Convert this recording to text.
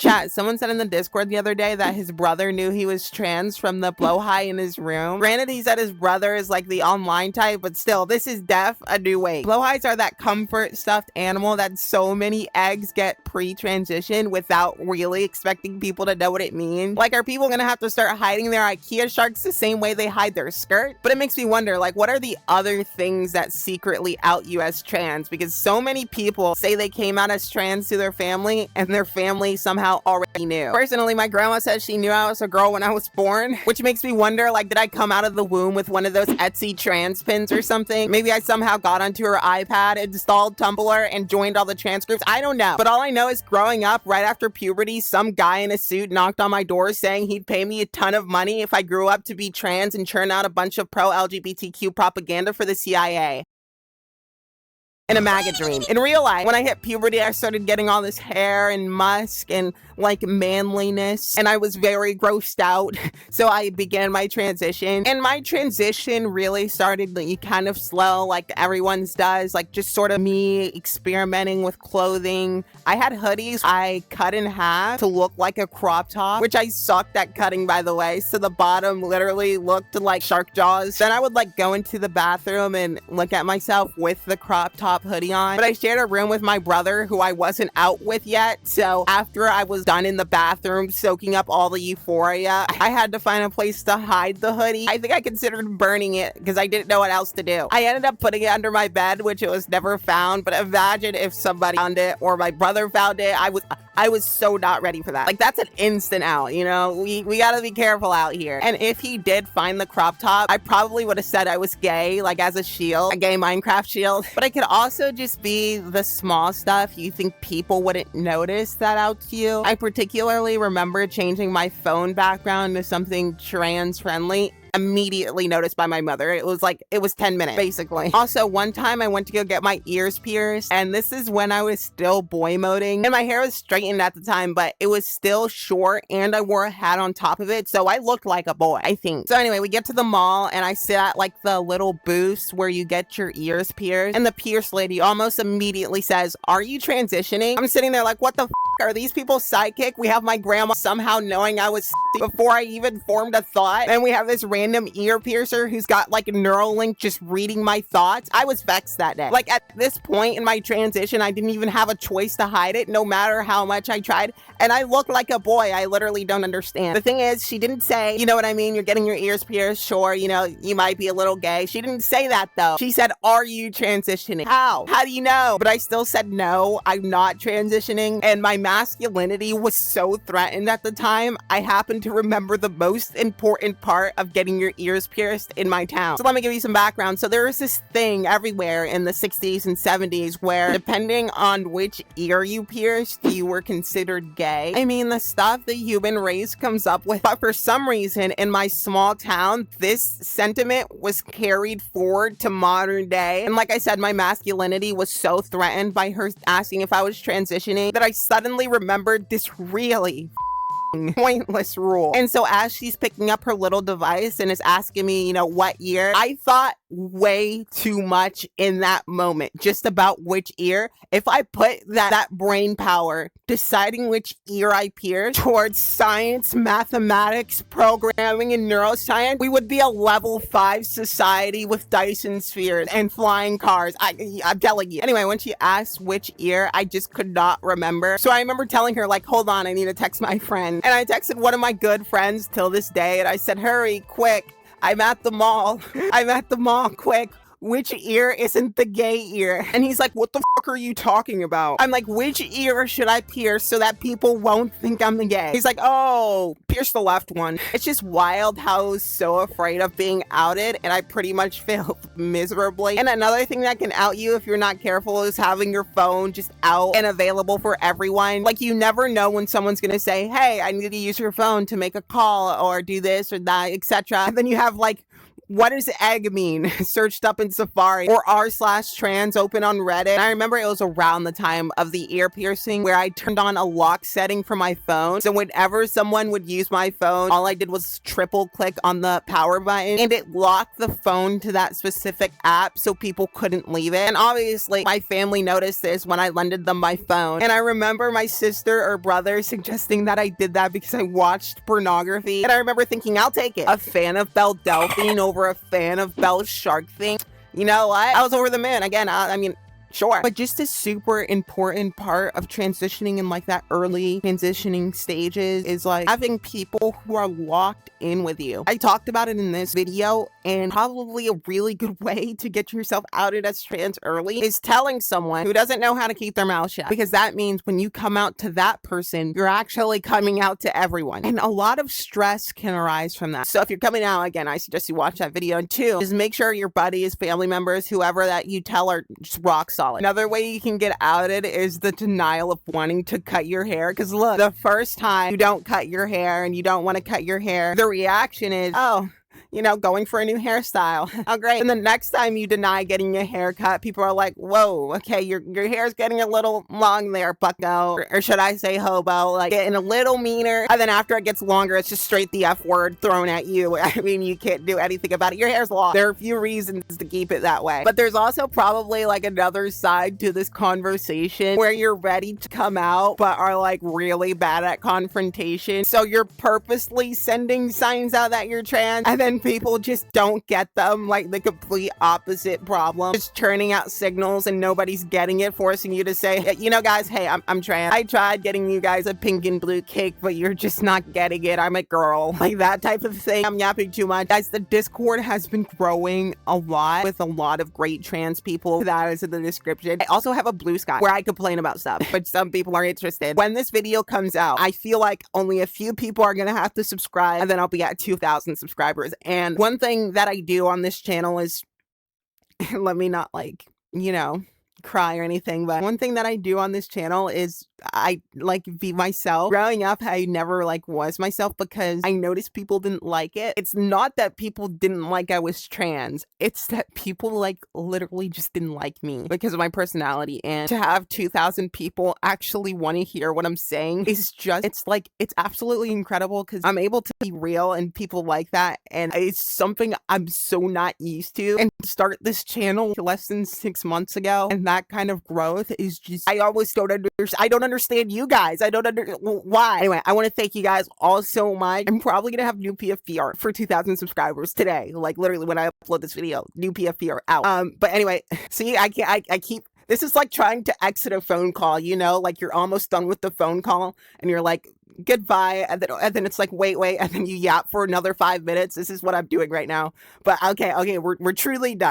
Chat, someone said in the Discord the other day that his brother knew he was trans from the blowhigh in his room. Granted, he said his brother is like the online type, but still, this is a new way. Blowhighs are that comfort stuffed animal that so many eggs get pre-transition without really expecting people to know what it means. Like, are people gonna have to start hiding their IKEA sharks the same way they hide their skirt? But it makes me wonder, like, what are the other things that secretly out you as trans? Because so many people say they came out as trans to their family and their family somehow already knew. Personally, my grandma says she knew I was a girl when I was born, which makes me wonder, like, did I come out of the womb with one of those Etsy trans pins or something? Maybe I somehow got onto her iPad, installed Tumblr, and joined all the trans groups. I don't know. But all I know is growing up, right after puberty, some guy in a suit knocked on my door saying he'd pay me a ton of money if I grew up to be trans and churn out a bunch of pro-LGBTQ propaganda for the CIA. In a MAGA dream. In real life, when I hit puberty, I started getting all this hair and musk and like manliness, and I was very grossed out. So I began my transition, and my transition really started like, kind of slow, like everyone's does, like just sort of me experimenting with clothing. I had hoodies I cut in half to look like a crop top, which I sucked at cutting, by the way. So the bottom literally looked like shark jaws. Then I would like go into the bathroom and look at myself with the crop top hoodie on. But I shared a room with my brother who I wasn't out with yet. So after I was done in the bathroom soaking up all the euphoria, I had to find a place to hide the hoodie. I think I considered burning it because I didn't know what else to do. I ended up putting it under my bed, which it was never found. But imagine if somebody found it or my brother found it. I was so not ready for that. Like, that's an instant out, you know? We gotta be careful out here. And if he did find the crop top, I probably would have said I was gay, like as a shield, a gay Minecraft shield. But it could also just be the small stuff you think people wouldn't notice that out to you. I particularly remember changing my phone background to something trans friendly. Immediately noticed by my mother. It was 10 minutes basically. Also, one time I went to go get my ears pierced, and this is when I was still boy moding, and my hair was straightened at the time, but it was still short, and I wore a hat on top of it, so I looked like a boy, I think. So anyway, we get to the mall, and I sit at like the little booths where you get your ears pierced, and the pierce lady almost immediately says, "Are you transitioning?" I'm sitting there like, what the f***? Are these people sidekick? We have my grandma somehow knowing I was before I even formed a thought. And we have this random ear piercer who's got like a Neuralink just reading my thoughts. I was vexed that day. Like, at this point in my transition, I didn't even have a choice to hide it, no matter how much I tried. And I look like a boy. I literally don't understand. The thing is, she didn't say, you know what I mean? You're getting your ears pierced. Sure, you know, you might be a little gay. She didn't say that though. She said, "Are you transitioning?" How? How do you know? But I still said, no, I'm not transitioning. And my masculinity was so threatened at the time, I happened to remember the most important part of getting your ears pierced in my town. So let me give you some background. So there was this thing everywhere in the 60s and 70s where depending on which ear you pierced, you were considered gay. I mean, the stuff the human race comes up with. But for some reason, in my small town, this sentiment was carried forward to modern day. And like I said, my masculinity was so threatened by her asking if I was transitioning that I suddenly remembered this really pointless rule. And so as she's picking up her little device and is asking me, you know, what year, I thought way too much in that moment just about which ear. If I put that brain power deciding which ear I pierce towards science, mathematics, programming, and neuroscience, we would be a level 5 society with Dyson spheres and flying cars. I'm telling you. Anyway, when she asked which ear, I just could not remember. So I remember telling her, like, hold on, I need to text my friend. And I texted one of my good friends till this day, and I said, hurry, quick. I'm at the mall. I'm at the mall, quick. Which ear isn't the gay ear? And he's like, what the fuck are you talking about? I'm like, which ear should I pierce so that people won't think I'm gay? He's like, oh, pierce the left one. It's just wild how I was so afraid of being outed, and I pretty much failed miserably. And another thing that can out you if you're not careful is having your phone just out and available for everyone. Like, you never know when someone's gonna say, hey, I need to use your phone to make a call or do this or that, etc. And then you have like what does egg mean? Searched up in Safari, or r/trans open on Reddit. And I remember it was around the time of the ear piercing where I turned on a lock setting for my phone. So whenever someone would use my phone, all I did was triple click on the power button and it locked the phone to that specific app so people couldn't leave it. And obviously my family noticed this when I lended them my phone. And I remember my sister or brother suggesting that I did that because I watched pornography. And I remember thinking, I'll take it. A fan of Belle Delphine over a fan of Belle Shark thing. You know what? I was over the moon. Again, I mean, sure. But just a super important part of transitioning in like that early transitioning stages is like having people who are locked in with you. I talked about it in this video, and probably a really good way to get yourself outed as trans early is telling someone who doesn't know how to keep their mouth shut, because that means when you come out to that person, you're actually coming out to everyone. And a lot of stress can arise from that. So if you're coming out, again, I suggest you watch that video. And two, just make sure your buddies, family members, whoever that you tell are just rock solid. Another way you can get outed is the denial of wanting to cut your hair. Because look, the first time you don't cut your hair and you don't want to cut your hair, the reaction is, oh, you know, going for a new hairstyle. Oh, great. And the next time you deny getting a haircut, people are like, whoa, okay, your hair's getting a little long there, bucko. Or should I say hobo? Like, getting a little meaner. And then after it gets longer, it's just straight the F word thrown at you. I mean, you can't do anything about it. Your hair's long. There are a few reasons to keep it that way. But there's also probably like another side to this conversation where you're ready to come out, but are like really bad at confrontation. So you're purposely sending signs out that you're trans, and then people just don't get them, like the complete opposite problem. Just churning out signals and nobody's getting it, forcing you to say, you know, guys, hey, I'm trans. I tried getting you guys a pink and blue cake, but you're just not getting it. I'm a girl. Like that type of thing. I'm yapping too much. Guys, the Discord has been growing a lot with a lot of great trans people. That is in the description. I also have a Blue Sky where I complain about stuff, but some people are interested. When this video comes out, I feel like only a few people are gonna have to subscribe, and then I'll be at 2,000 subscribers. And one thing that I do on this channel is, let me not like, you know, cry or anything, but one thing that I do on this channel is I like be myself. Growing up, I never like was myself because I noticed people didn't like it. It's not that people didn't like I was trans. It's that people like literally just didn't like me because of my personality. And to have 2,000 people actually want to hear what I'm saying is just, it's like, it's absolutely incredible because I'm able to be real and people like that. And it's something I'm so not used to. And to start this channel less than 6 months ago, and that kind of growth is just, I always don't understand. I don't understand you guys. I don't understand why. Anyway, I want to thank you guys all so much. I'm probably gonna have new PFPR for 2,000 subscribers today. Like literally when I upload this video, new PFPR out. But anyway, see, I keep. This is like trying to exit a phone call, you know, like you're almost done with the phone call and you're like, goodbye. And then it's like, wait. And then you yap for another 5 minutes. This is what I'm doing right now. But okay, we're truly done.